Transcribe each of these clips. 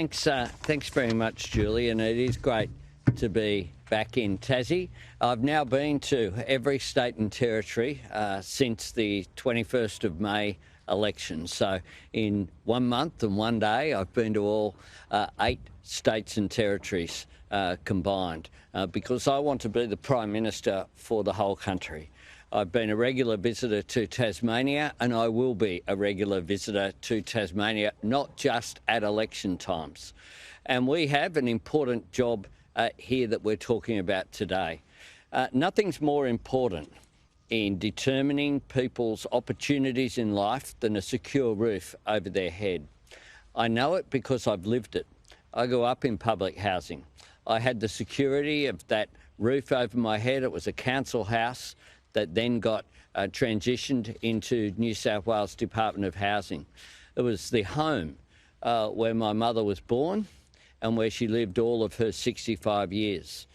Thanks very much, Julie, and it is great to be back in Tassie. I've now been to every state and territory since the 21st of May election. So in 1 month and 1 day, I've been to all 8 states and territories combined because I want to be the Prime Minister for the whole country. I've been a regular visitor to Tasmania and I will be a regular visitor to Tasmania, not just at election times. And we have an important job here that we're talking about today. Nothing's more important in determining people's opportunities in life than a secure roof over their head. I know it because I've lived it. I grew up in public housing. I had the security of that roof over my head. It was a council house that then got transitioned into New South Wales Department of Housing. It was the home where my mother was born and where she lived all of her 65 years.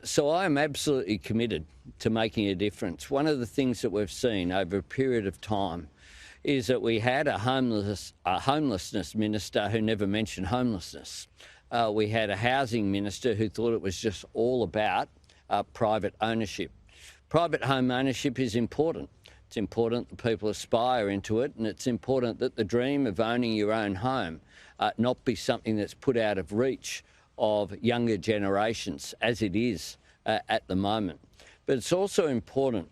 So I am absolutely committed to making a difference. One of the things that we've seen over a period of time is that we had a homelessness minister who never mentioned homelessness. We had a housing minister who thought it was just all about private ownership. Private home ownership is important. It's important that people aspire into it, and it's important that the dream of owning your own home not be something that's put out of reach of younger generations, as it is at the moment. But it's also important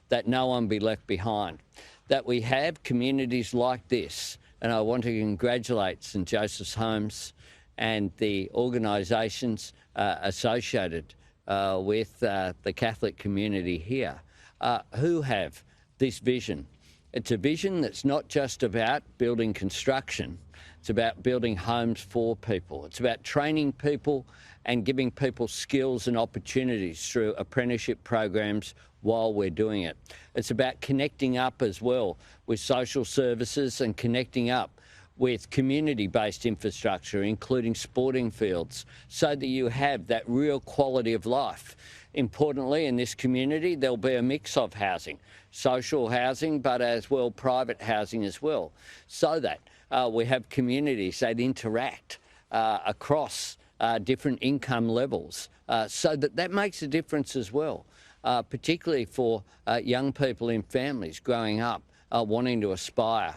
that no one be left behind, that we have communities like this, and I want to congratulate St Joseph's Homes and the organisations associated with the Catholic community here, who have this vision. It's a vision that's not just about building construction, it's about building homes for people. It's about training people and giving people skills and opportunities through apprenticeship programs while we're doing it. It's about connecting up as well with social services and connecting up with community-based infrastructure, including sporting fields, so that you have that real quality of life. Importantly, in this community, there'll be a mix of housing, social housing, but as well private housing as well, so that we have communities that interact across different income levels, so that makes a difference as well, particularly for young people in families growing up wanting to aspire.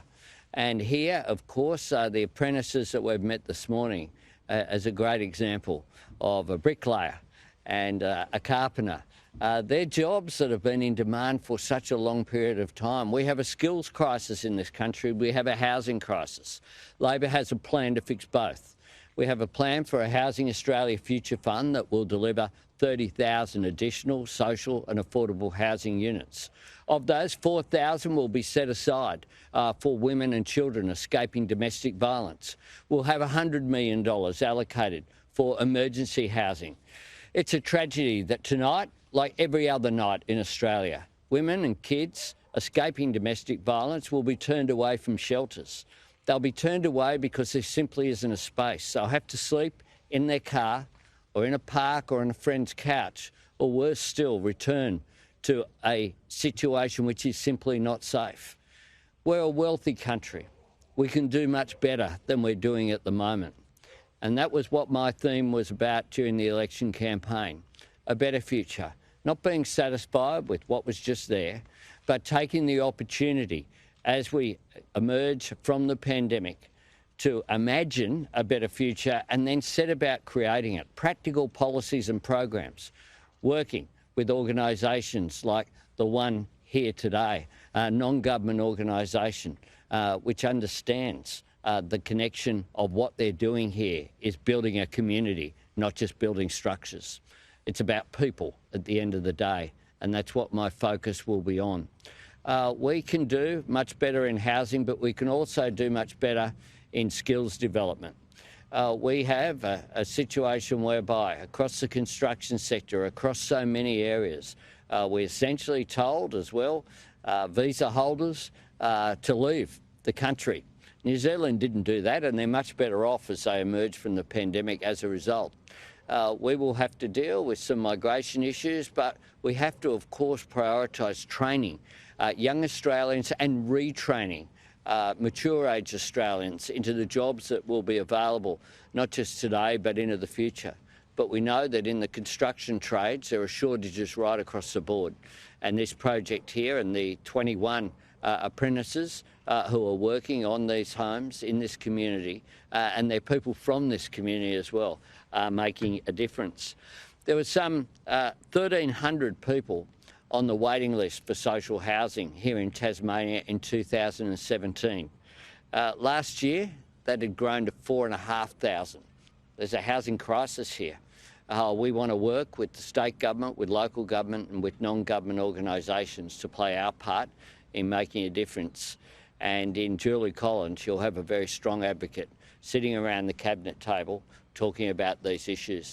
And here, of course, the apprentices that we've met this morning as a great example of a bricklayer and a carpenter. They're jobs that have been in demand for such a long period of time. We have a skills crisis in this country. We have a housing crisis. Labor has a plan to fix both. We have a plan for a Housing Australia Future Fund that will deliver 30,000 additional social and affordable housing units. Of those, 4,000 will be set aside for women and children escaping domestic violence. We'll have $100 million allocated for emergency housing. It's a tragedy that tonight, like every other night in Australia, women and kids escaping domestic violence will be turned away from shelters. They'll be turned away because there simply isn't a space. They'll have to sleep in their car or in a park or on a friend's couch, or worse still, return to a situation which is simply not safe. We're a wealthy country. We can do much better than we're doing at the moment. And that was what my theme was about during the election campaign, a better future. Not being satisfied with what was just there, but taking the opportunity as we emerge from the pandemic to imagine a better future and then set about creating it. Practical policies and programs, working with organisations like the one here today, a non-government organisation which understands the connection of what they're doing here is building a community, not just building structures. It's about people at the end of the day, and that's what my focus will be on. We can do much better in housing, but we can also do much better in skills development. We have a situation whereby across the construction sector, across so many areas, we're essentially told as well, visa holders to leave the country. New Zealand didn't do that, and they're much better off as they emerge from the pandemic as a result. We will have to deal with some migration issues, but we have to, of course, prioritise training young Australians and retraining mature age Australians into the jobs that will be available, not just today, but into the future. But we know that in the construction trades, there are shortages right across the board. And this project here and the 21 apprentices who are working on these homes in this community, and they're people from this community as well, are making a difference. There were some 1,300 people on the waiting list for social housing here in Tasmania in 2017. Last year, that had grown to 4,500. There's a housing crisis here. We want to work with the state government, with local government and with non-government organisations to play our part in making a difference. And in Julie Collins, you'll have a very strong advocate sitting around the cabinet table talking about these issues.